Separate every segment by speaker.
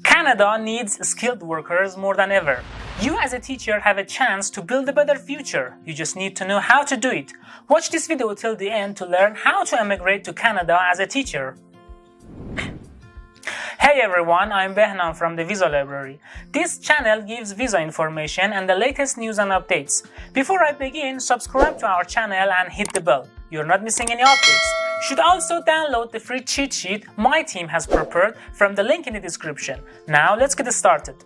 Speaker 1: Canada needs skilled workers more than ever. You as a teacher have a chance to build a better future. You just need to know how to do it. Watch this video till the end to learn how to emigrate to Canada as a teacher. Hey everyone, I'm Behnan from the Visa Library. This channel gives visa information and the latest news and updates. Before I begin, subscribe to our channel and hit the bell. You're not missing any updates. You should also download the free cheat sheet my team has prepared from the link in the description. Now let's get started.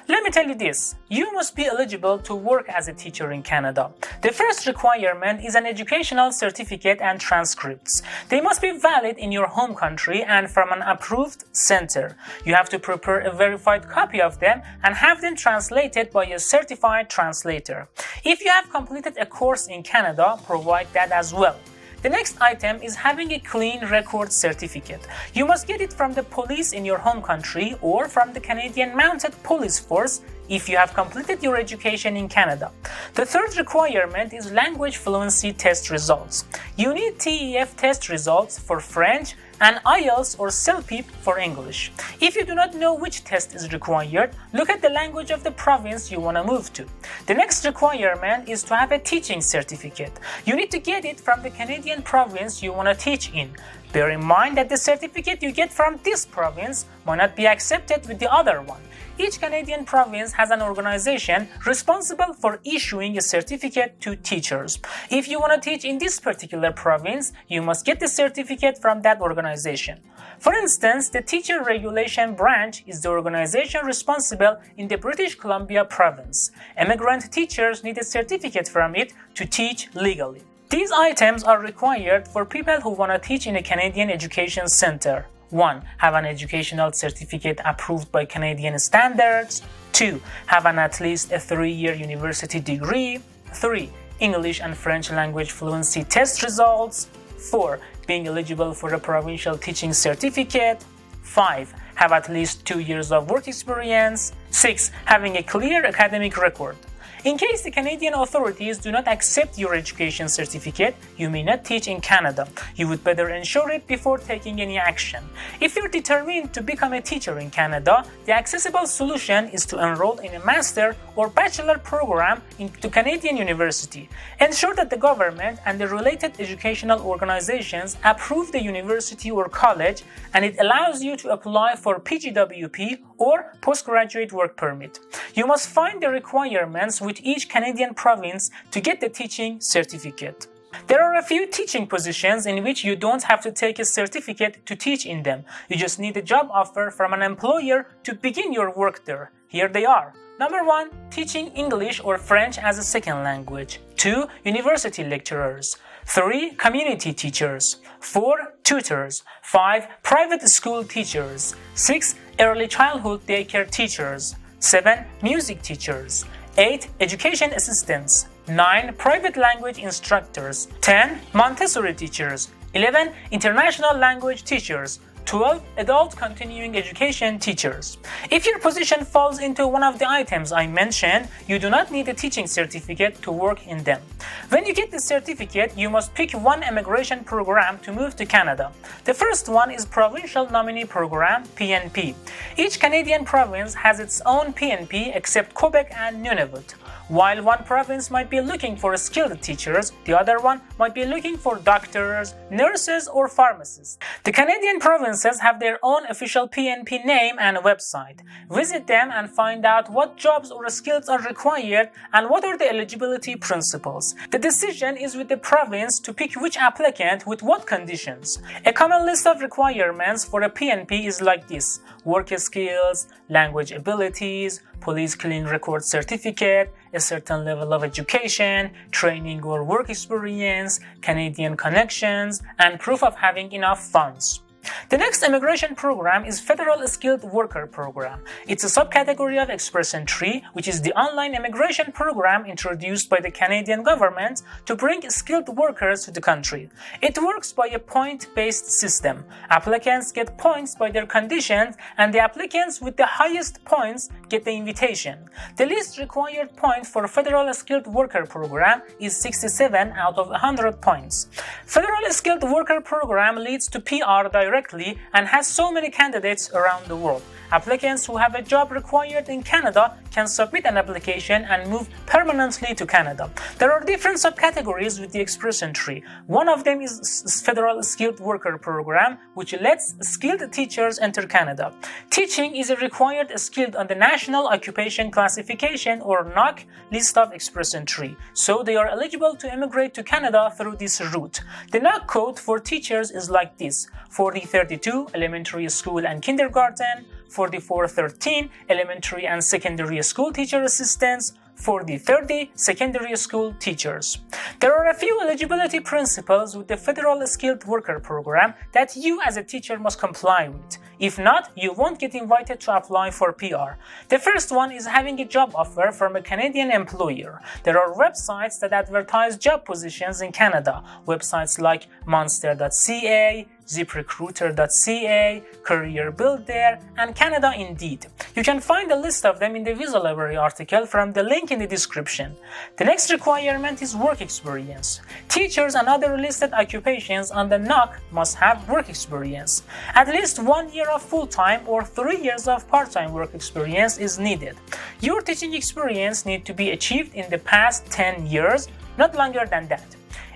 Speaker 1: Let me tell you this, you must be eligible to work as a teacher in Canada. The first requirement is an educational certificate and transcripts. They must be valid in your home country and from an approved center. You have to prepare a verified copy of them and have them translated by a certified translator. If you have completed a course in Canada, provide that as well. The next item is having a clean record certificate. You must get it from the police in your home country or from the Canadian Mounted Police Force if you have completed your education in Canada. The third requirement is language fluency test results. You need TEF test results for French and IELTS or CELPIP for English. If you do not know which test is required, look at the language of the province you want to move to. The next requirement is to have a teaching certificate. You need to get it from the Canadian province you want to teach in. Bear in mind that the certificate you get from this province might not be accepted with the other one. Each Canadian province has an organization responsible for issuing a certificate to teachers. If you want to teach in this particular province, you must get the certificate from that organization. For instance, the Teacher Regulation Branch is the organization responsible in the British Columbia province. Immigrant teachers need a certificate from it to teach legally. These items are required for people who want to teach in a Canadian education center. 1. Have an educational certificate approved by Canadian standards. 2. Have at least a 3-year university degree. 3. English and French language fluency test results. 4. Being eligible for a provincial teaching certificate. 5. Have at least 2 years of work experience. 6. Having a clear academic record. In case the Canadian authorities do not accept your education certificate, you may not teach in Canada. You would better ensure it before taking any action. If you're determined to become a teacher in Canada, the accessible solution is to enroll in a master or bachelor program into Canadian university. Ensure that the government and the related educational organizations approve the university or college, and it allows you to apply for PGWP or postgraduate work permit. You must find the requirements with each Canadian province to get the teaching certificate. There are a few teaching positions in which you don't have to take a certificate to teach in them. You just need a job offer from an employer to begin your work there. Here they are. Number 1, teaching English or French as a second language. 2, university lecturers. 3, community teachers. 4, tutors. 5, private school teachers. 6, early childhood daycare teachers. 7, music teachers. 8, education assistants. 9, private language instructors. 10, Montessori teachers. 11, international language teachers. 12, adult continuing education teachers. If your position falls into one of the items I mentioned, you do not need a teaching certificate to work in them. When you get the certificate, you must pick one immigration program to move to Canada. The first one is Provincial Nominee Program, PNP. Each Canadian province has its own PNP except Quebec and Nunavut. While one province might be looking for skilled teachers, the other one might be looking for doctors, nurses, or pharmacists. The Canadian provinces have their own official PNP name and website. Visit them and find out what jobs or skills are required and what are the eligibility principles. The decision is with the province to pick which applicant with what conditions. A common list of requirements for a PNP is like this: work skills, language abilities, police clean record certificate, a certain level of education, training or work experience, Canadian connections, and proof of having enough funds. The next immigration program is Federal Skilled Worker Program. It's a subcategory of Express Entry, which is the online immigration program introduced by the Canadian government to bring skilled workers to the country. It works by a point-based system. Applicants get points by their conditions, and the applicants with the highest points get the invitation. The least required point for Federal Skilled Worker Program is 67 out of 100 points. Federal Skilled Worker Program leads to PR directly and has so many candidates around the world. Applicants who have a job required in Canada can submit an application and move permanently to Canada. There are different subcategories with the Express Entry. One of them is Federal Skilled Worker Program, which lets skilled teachers enter Canada. Teaching is a required skill on the National Occupation Classification or NOC list of Express Entry, so they are eligible to immigrate to Canada through this route. The NOC code for teachers is like this: 4032 elementary school and kindergarten, 4413 elementary and secondary school teacher assistants, 4030 secondary school teachers. There are a few eligibility principles with the Federal Skilled Worker Program that you as a teacher must comply with. If not, you won't get invited to apply for PR. The first one is having a job offer from a Canadian employer. There are websites that advertise job positions in Canada. Websites like monster.ca, ziprecruiter.ca, Career Builder, and Canada Indeed. You can find a list of them in the Visa Library article from the link in the description. The next requirement is work experience. Teachers and other listed occupations on the NOC must have work experience. At least 1 year of full-time or 3 years of part-time work experience is needed. Your teaching experience needs to be achieved in the past 10 years, not longer than that.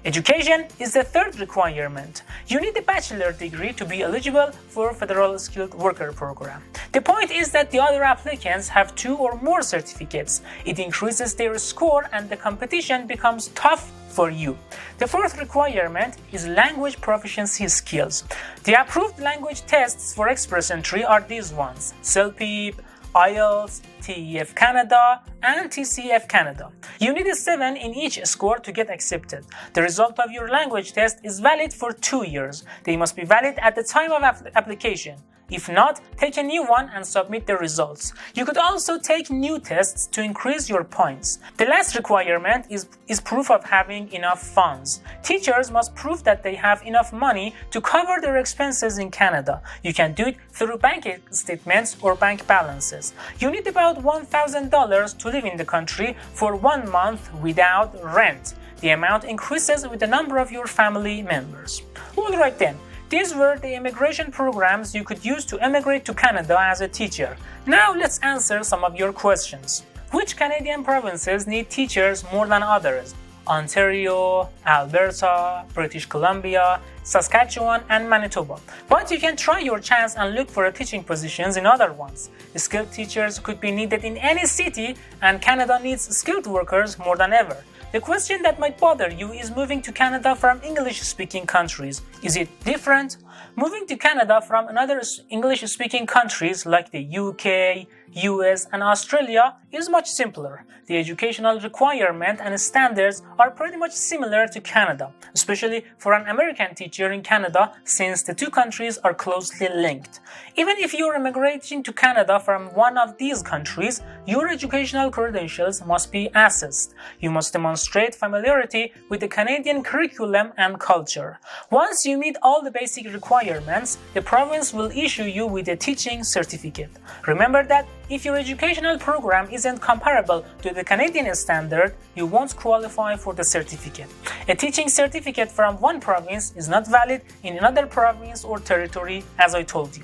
Speaker 1: Education is the third requirement. You need a bachelor degree to be eligible for Federal Skilled Worker Program. The point is that the other applicants have 2 or more certificates. It increases their score and the competition becomes tough for you. The fourth requirement is language proficiency skills. The approved language tests for Express Entry are these ones: CELPIP, IELTS, TEF Canada, and TCF Canada. You need a 7 in each score to get accepted. The result of your language test is valid for 2 years. They must be valid at the time of application. If not, take a new one and submit the results. You could also take new tests to increase your points. The last requirement is proof of having enough funds. Teachers must prove that they have enough money to cover their expenses in Canada. You can do it through bank statements or bank balances. You need about $1,000 to live in the country for 1 month without rent. The amount increases with the number of your family members. Alright then. These were the immigration programs you could use to immigrate to Canada as a teacher. Now let's answer some of your questions. Which Canadian provinces need teachers more than others? Ontario, Alberta, British Columbia, Saskatchewan, and Manitoba. But you can try your chance and look for teaching positions in other ones. Skilled teachers could be needed in any city, and Canada needs skilled workers more than ever. The question that might bother you is moving to Canada from English-speaking countries. Is it different? Moving to Canada from another English-speaking countries like the UK, US, and Australia is much simpler. The educational requirement and standards are pretty much similar to Canada, especially for an American teacher in Canada, since the two countries are closely linked. Even if you're immigrating to Canada from one of these countries, your educational credentials must be assessed. You must demonstrate familiarity with the Canadian curriculum and culture. Once you meet all the basic requirements, the province will issue you with a teaching certificate. Remember that if your educational program isn't comparable to the Canadian standard, you won't qualify for the certificate. A teaching certificate from one province is not valid in another province or territory, as I told you.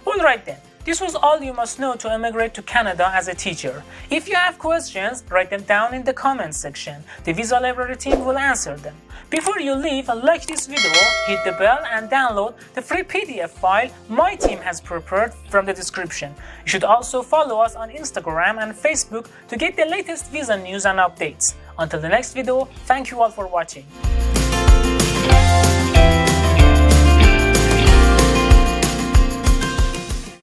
Speaker 1: Alright then, this was all you must know to immigrate to Canada as a teacher. If you have questions, write them down in the comments section. The Visa Library team will answer them. Before you leave, like this video, hit the bell and download the free PDF file my team has prepared from the description. You should also follow us on Instagram and Facebook to get the latest visa news and updates. Until the next video, thank you all for watching.